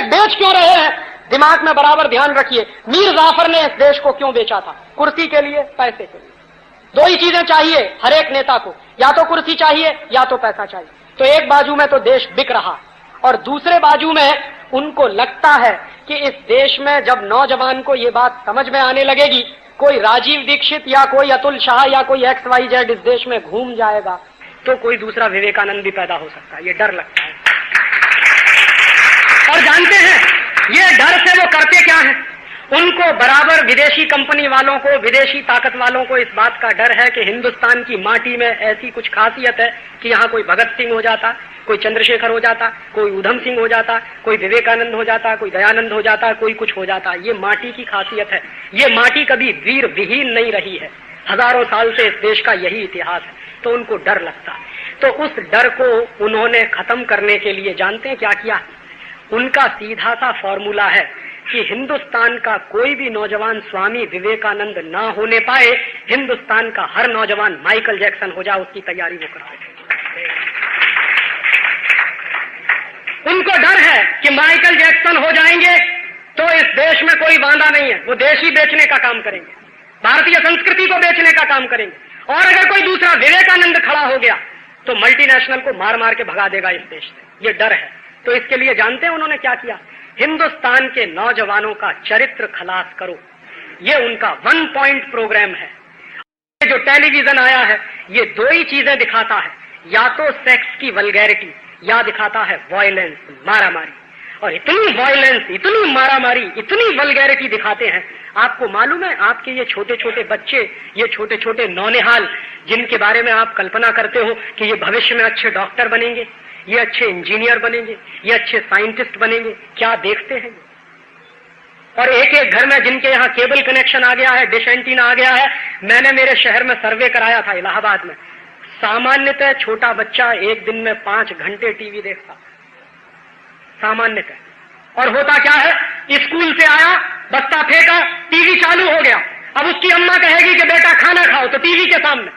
बेच क्यों रहे हैं, दिमाग में बराबर ध्यान रखिए। मीर जाफर ने इस देश को क्यों बेचा था? कुर्सी के लिए, पैसे के लिए। दो ही चीजें चाहिए हर एक नेता को, या तो कुर्सी चाहिए या तो पैसा चाहिए। तो एक बाजू में तो देश बिक रहा और दूसरे बाजू में उनको लगता है कि इस देश में जब नौजवान को ये बात समझ में आने लगेगी, कोई राजीव दीक्षित या कोई अतुल शाह या कोई XYZ इस देश में घूम जाएगा, तो कोई दूसरा विवेकानंद भी पैदा हो सकता है। ये डर लगता है। और जानते हैं ये डर से वो करते क्या है? उनको बराबर विदेशी कंपनी वालों को, विदेशी ताकत वालों को इस बात का डर है कि हिंदुस्तान की माटी में ऐसी कुछ खासियत है कि यहाँ कोई भगत सिंह हो जाता, कोई चंद्रशेखर हो जाता, कोई उधम सिंह हो जाता, कोई विवेकानंद हो जाता, कोई दयानंद हो जाता, कोई कुछ हो जाता। ये माटी की खासियत है। ये माटी कभी वीर विहीन नहीं रही है। हजारों साल से इस देश का यही इतिहास है। तो उनको डर लगता है। तो उस डर को उन्होंने खत्म करने के लिए जानते हैं क्या किया? उनका सीधा सा फॉर्मूला है कि हिंदुस्तान का कोई भी नौजवान स्वामी विवेकानंद ना होने पाए, हिंदुस्तान का हर नौजवान माइकल जैक्सन हो जाए, उसकी तैयारी वो करते थे। उनको डर है कि माइकल जैक्सन हो जाएंगे तो इस देश में कोई वांदा नहीं है, वो देश ही बेचने का काम करेंगे, भारतीय संस्कृति को बेचने का काम करेंगे। और अगर कोई दूसरा विवेकानंद खड़ा हो गया तो मल्टीनेशनल को मार मार के भगा देगा इस देश से। ये डर है। तो इसके लिए जानते हैं उन्होंने क्या किया? हिंदुस्तान के नौजवानों का चरित्र खलास करो, ये उनका 1 पॉइंट प्रोग्राम है। ये जो टेलीविजन आया है ये दो ही चीजें दिखाता है, या तो सेक्स की वल्गैरिटी या दिखाता है वायलेंस, मारामारी। और इतनी वायलेंस, इतनी मारामारी, इतनी वल्गैरिटी दिखाते हैं। आपको मालूम है आपके ये छोटे छोटे बच्चे, ये छोटे छोटे नौनिहाल जिनके बारे में आप कल्पना करते हो कि ये भविष्य में अच्छे डॉक्टर बनेंगे, ये अच्छे इंजीनियर बनेंगे, ये अच्छे साइंटिस्ट बनेंगे, क्या देखते हैं? और एक एक घर में जिनके यहाँ केबल कनेक्शन आ गया है, डिश एंटीना आ गया है। मैंने मेरे शहर में सर्वे कराया था इलाहाबाद में। सामान्यतः छोटा बच्चा एक दिन में 5 घंटे टीवी देखता, सामान्यतः। और होता क्या है? स्कूल से आया, बस्ता फेंका, टीवी चालू हो गया। अब उसकी अम्मा कहेगी कि बेटा खाना खाओ, तो टीवी के सामने।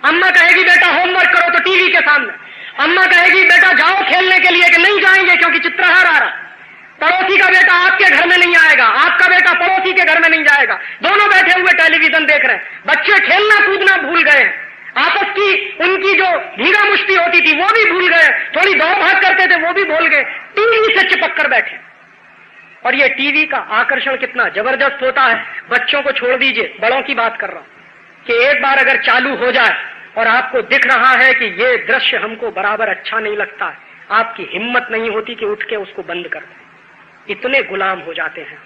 अम्मा कहेगी बेटा होमवर्क करो, तो टीवी के सामने। अम्मा कहेगी बेटा जाओ खेलने के लिए, कि नहीं जाएंगे क्योंकि चित्रहार आ रहा। पड़ोसी का बेटा आपके घर में नहीं आएगा, आपका बेटा पड़ोसी के घर में नहीं जाएगा। दोनों बैठे हुए टेलीविजन देख रहे हैं। बच्चे खेलना कूदना भूल गए हैं, आपस की उनकी जो धीरा मुश्ती होती थी वो भी भूल गए, थोड़ी दौड़ भाग करते थे वो भी भूल गए, टीवी से चिपक कर बैठे। और ये टीवी का आकर्षण कितना जबरदस्त होता है। बच्चों को छोड़ दीजिए, बड़ों की बात कर रहा हूं कि एक बार अगर चालू हो जाए और आपको दिख रहा है कि ये दृश्य हमको बराबर अच्छा नहीं लगता है, आपकी हिम्मत नहीं होती कि उठ के उसको बंद कर दें। इतने गुलाम हो जाते हैं।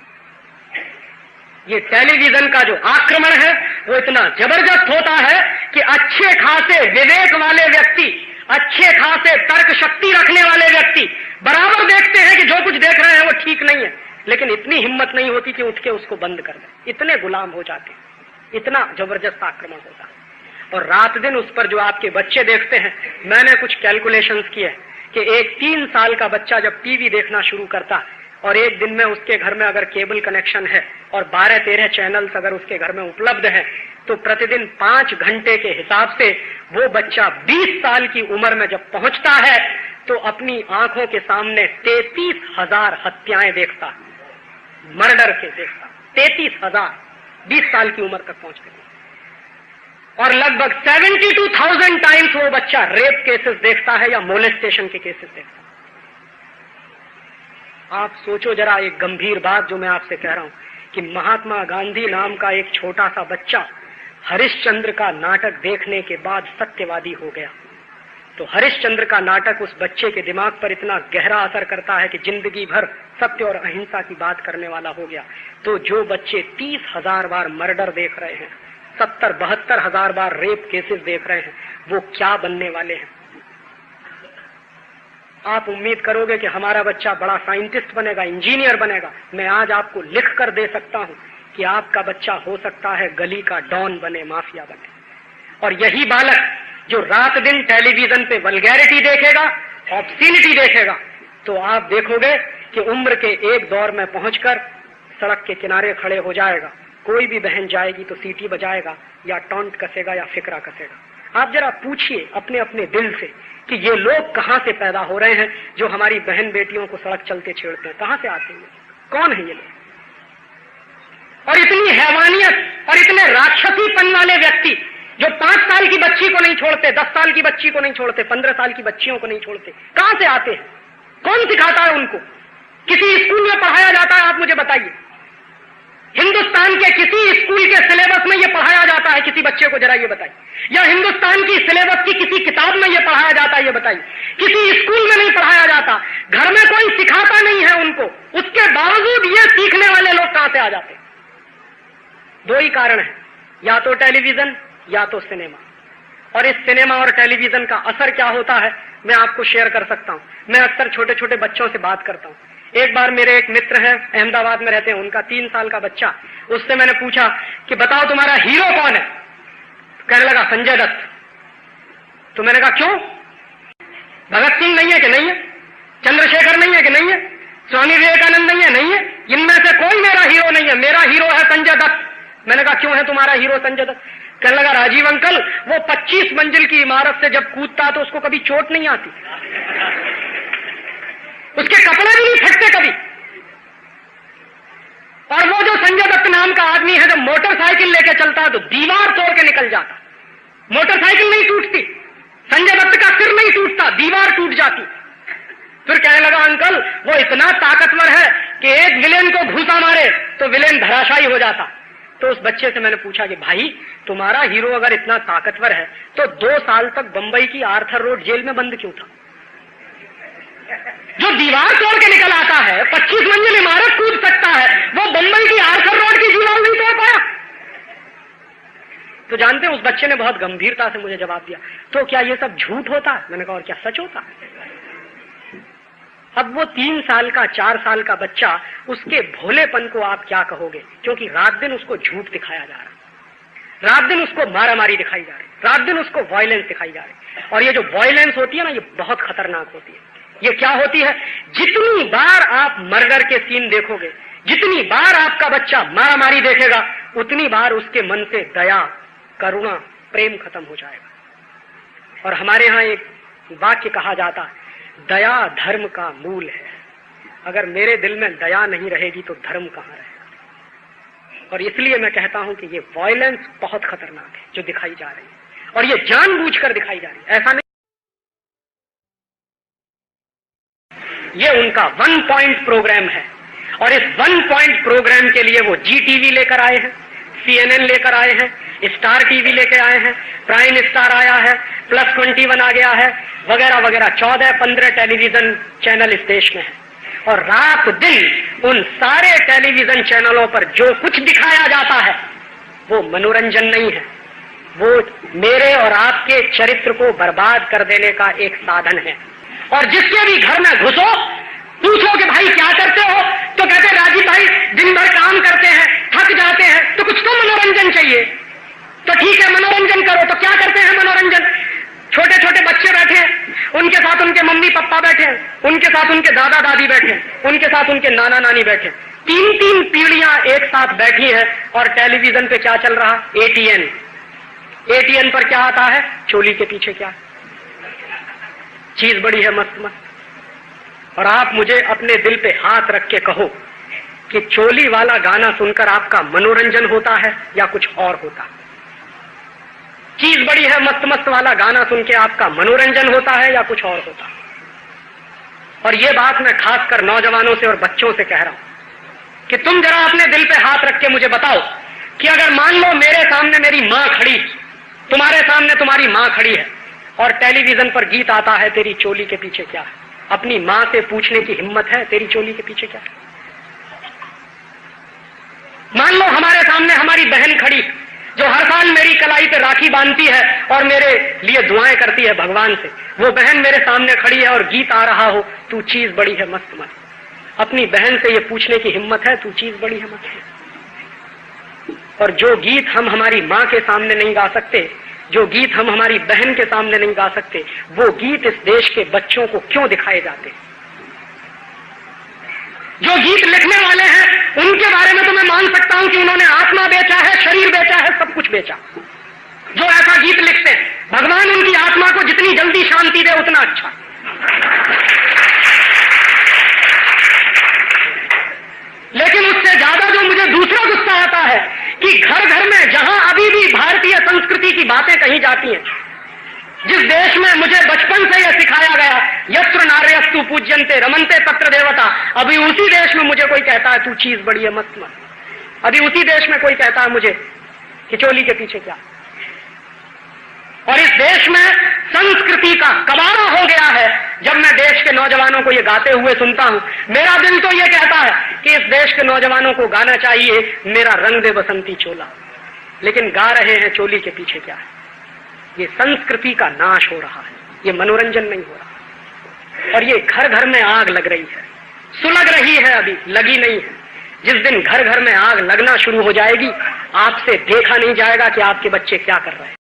ये टेलीविजन का जो आक्रमण है वो इतना जबरदस्त होता है कि अच्छे खासे विवेक वाले व्यक्ति, अच्छे खासे तर्क शक्ति रखने वाले व्यक्ति बराबर देखते हैं कि जो कुछ देख रहे हैं वो ठीक नहीं है, लेकिन इतनी हिम्मत नहीं होती कि उठ के उसको बंद कर दें। इतने गुलाम हो जाते हैं, इतना जबरदस्त आक्रमण होता है। और रात दिन उस पर जो आपके बच्चे देखते हैं, मैंने कुछ कैलकुलेशंस किए कि एक 3 साल का बच्चा जब टीवी देखना शुरू करता और एक दिन में उसके घर में अगर केबल कनेक्शन है और 12-13 चैनल्स अगर उसके घर में उपलब्ध है, तो प्रतिदिन 5 घंटे के हिसाब से वो बच्चा 20 साल की उम्र में जब पहुंचता है तो अपनी आंखों के सामने 33,000 हत्याएं देखता, मर्डर के देखता। 33,000 20 साल की उम्र तक पहुंचते। और लगभग 72,000 टाइम्स वो बच्चा रेप केसेस देखता है या मोलेस्टेशन के केसेस देखता है। आप सोचो जरा एक गंभीर बात जो मैं आपसे कह रहा हूं कि महात्मा गांधी नाम का एक छोटा सा बच्चा हरिश्चंद्र का नाटक देखने के बाद सत्यवादी हो गया। तो हरिश्चंद्र का नाटक उस बच्चे के दिमाग पर इतना गहरा असर करता है कि जिंदगी भर सत्य और अहिंसा की बात करने वाला हो गया। तो जो बच्चे 30,000 बार मर्डर देख रहे हैं, 70-72 हजार बार रेप केसेस देख रहे हैं, वो क्या बनने वाले हैं? आप उम्मीद करोगे कि हमारा बच्चा बड़ा साइंटिस्ट बनेगा, इंजीनियर बनेगा। मैं आज आपको लिख कर दे सकता हूं कि आपका बच्चा हो सकता है गली का डॉन बने, माफिया बने। और यही बालक जो रात दिन टेलीविजन पे वल्गैरिटी देखेगा, ऑब्स्सीनिटी देखेगा, तो आप देखोगे कि उम्र के एक दौर में पहुंचकर सड़क के किनारे खड़े हो जाएगा। कोई भी बहन जाएगी तो सीटी बजाएगा या टॉन्ट कसेगा या फिकरा कसेगा। आप जरा पूछिए अपने अपने दिल से कि ये लोग कहां से पैदा हो रहे हैं जो हमारी बहन बेटियों को सड़क चलते छेड़ते हैं, कहां से आते हैं, कौन है ये लोग? और इतनी हैवानियत और इतने राक्षसीपन वाले व्यक्ति जो 5 साल की बच्ची को नहीं छोड़ते, 10 साल की बच्ची को नहीं छोड़ते, 15 साल की बच्चियों को नहीं छोड़ते, कहां से आते हैं? कौन सिखाता है उनको? किसी स्कूल में पढ़ाया जाता है? आप मुझे बताइए, हिंदुस्तान के किसी स्कूल के सिलेबस में यह पढ़ाया जाता है? किसी बच्चे को जरा ये बताइए, या हिंदुस्तान की सिलेबस की किसी किताब में यह पढ़ाया जाता है? ये बताइए। किसी स्कूल में नहीं पढ़ाया जाता, घर में कोई सिखाता नहीं है उनको, उसके बावजूद ये सीखने वाले लोग कहां से आ जाते हैं? 2 ही कारण है, या तो टेलीविजन या तो सिनेमा। और इस सिनेमा और टेलीविजन का असर क्या होता है मैं आपको शेयर कर सकता हूं। मैं अक्सर छोटे छोटे बच्चों से बात करता हूं। एक बार मेरे एक मित्र हैं, अहमदाबाद में रहते हैं, उनका 3 साल का बच्चा, उससे मैंने पूछा कि बताओ तुम्हारा हीरो कौन है? कहने लगा संजय दत्त। तो मैंने कहा क्यों? भगत सिंह नहीं है कि नहीं है? चंद्रशेखर नहीं है कि नहीं है? स्वामी विवेकानंद नहीं है? नहीं है। इनमें से कोई मेरा हीरो नहीं है, मेरा हीरो है संजय दत्त। मैंने कहा क्यों है तुम्हारा हीरो संजय दत्त? कहने लगा राजीव अंकल, वो 25 मंजिल की इमारत से जब कूदता तो उसको कभी चोट नहीं आती, उसके कपड़े भी नहीं फटते कभी। और वो जो संजय दत्त नाम का आदमी है, जब मोटरसाइकिल लेके चलता है तो दीवार तोड़ के निकल जाता। मोटरसाइकिल नहीं टूटती, संजय दत्त का सिर नहीं टूटता, दीवार टूट जाती। फिर कहने लगा अंकल, वो इतना ताकतवर है कि एक विलेन को घूसा मारे तो विलेन धराशायी हो जाता। तो उस बच्चे से मैंने पूछा कि भाई तुम्हारा हीरो अगर इतना ताकतवर है तो 2 साल तक बंबई की आर्थर रोड जेल में बंद क्यों था? जो दीवार तोड़ के निकल आता है, 25 मंजिल इमारत कूद सकता है, वो बंबई की आर्थर रोड की दीवार नहीं तोड़ पाया। तो जानते हैं उस बच्चे ने बहुत गंभीरता से मुझे जवाब दिया, तो क्या ये सब झूठ होता है? मैंने कहा और क्या सच होता है? अब वो 3 साल का 4 साल का बच्चा, उसके भोलेपन को आप क्या कहोगे? क्योंकि रात दिन उसको झूठ दिखाया जा रहा है, रात दिन उसको मारामारी दिखाई जा रही है, रात दिन उसको वायलेंस दिखाई जा रही है। और ये जो वायलेंस होती है ना, ये बहुत खतरनाक होती है। ये क्या होती है? जितनी बार आप मर्डर के सीन देखोगे, जितनी बार आपका बच्चा मारामारी देखेगा, उतनी बार उसके मन से दया, करुणा, प्रेम खत्म हो जाएगा। और हमारे यहाँ एक वाक्य कहा जाता है, दया धर्म का मूल है। अगर मेरे दिल में दया नहीं रहेगी तो धर्म कहां रहेगा? और इसलिए मैं कहता हूं कि ये वायलेंस बहुत खतरनाक है जो दिखाई जा रही है, और ये जानबूझकर दिखाई जा रही है, ऐसा नहीं। ये उनका 1 पॉइंट प्रोग्राम है, और इस 1 पॉइंट प्रोग्राम के लिए वो जी टीवी लेकर आए हैं, CNN लेकर आए हैं, स्टार टीवी लेकर आए हैं, प्राइम स्टार आया है, प्लस 21 आ गया है, वगैरह वगैरह 14-15 टेलीविजन चैनल इस देश में है। और रात दिन उन सारे टेलीविजन चैनलों पर जो कुछ दिखाया जाता है वो मनोरंजन नहीं है, वो मेरे और आपके चरित्र को बर्बाद कर देने का एक साधन है। और जिसके भी घर में घुसो, पूछो कि भाई क्या करते हो, तो कहते राजीव भाई दिन भर काम करते हैं, थक जाते हैं, तो कुछ तो मनोरंजन चाहिए। तो ठीक है मनोरंजन करो। तो क्या करते हैं मनोरंजन? छोटे छोटे बच्चे बैठे हैं, उनके साथ उनके मम्मी पापा बैठे हैं, उनके साथ उनके दादा दादी बैठे हैं, उनके साथ उनके नाना नानी बैठे हैं, 3-3 पीढ़ियां एक साथ बैठी है। और टेलीविजन पे क्या चल रहा? ATN पर क्या आता है? चोली के पीछे क्या चीज बड़ी है, मस्त मस्त। और आप मुझे अपने दिल पे हाथ रख के कहो कि चोली वाला गाना सुनकर आपका मनोरंजन होता है या कुछ और होता है? चीज बड़ी है मस्त मस्त वाला गाना सुन के आपका मनोरंजन होता है या कुछ और होता है? और ये बात मैं खासकर नौजवानों से और बच्चों से कह रहा हूं कि तुम जरा अपने दिल पे हाथ रख के मुझे बताओ कि अगर मान लो मेरे सामने मेरी मां खड़ी, तुम्हारे सामने तुम्हारी मां खड़ी है, और टेलीविजन पर गीत आता है तेरी चोली के पीछे क्या है, अपनी मां से पूछने की हिम्मत है तेरी चोली के पीछे क्या है? मान लो हमारे सामने हमारी बहन खड़ी जो हर साल मेरी कलाई पे राखी बांधती है और मेरे लिए दुआएं करती है भगवान से, वो बहन मेरे सामने खड़ी है और गीत आ रहा हो, तू चीज बड़ी है मस्त मस्त। अपनी बहन से ये पूछने की हिम्मत है तू चीज बड़ी है मस्त? और जो गीत हम हमारी मां के सामने नहीं गा सकते, जो गीत हम हमारी बहन के सामने नहीं गा सकते, वो गीत इस देश के बच्चों को क्यों दिखाए जाते? जो गीत लिखने वाले हैं उनके बारे में तो मैं मान सकता हूं कि उन्होंने आत्मा बेचा है, शरीर बेचा है, सब कुछ बेचा। जो ऐसा गीत लिखते हैं भगवान उनकी आत्मा को जितनी जल्दी शांति दे उतना अच्छा। लेकिन उससे ज्यादा जो मुझे दूसरा गुस्सा आता है कि घर घर में जहां अभी भी भारतीय संस्कृति की बातें कही जाती हैं, जिस देश में मुझे बचपन से यह सिखाया गया यत्र नार्यस्तु पूज्यन्ते रमन्ते तत्र देवता, अभी उसी देश में मुझे कोई कहता है तू चीज बड़ी है मत मत। अभी उसी देश में कोई कहता है मुझे कि चोली के पीछे क्या। और इस देश में संस्कृति का कबाड़ा हो गया है। जब मैं देश के नौजवानों को ये गाते हुए सुनता हूं, मेरा दिल तो ये कहता है कि इस देश के नौजवानों को गाना चाहिए मेरा रंग दे बसंती चोला, लेकिन गा रहे हैं चोली के पीछे क्या है। ये संस्कृति का नाश हो रहा है, ये मनोरंजन नहीं हो रहा। और ये घर घर में आग लग रही है, सुलग रही है, अभी लगी नहीं है। जिस दिन घर घर में आग लगना शुरू हो जाएगी, आपसे देखा नहीं जाएगा कि आपके बच्चे क्या कर रहे हैं।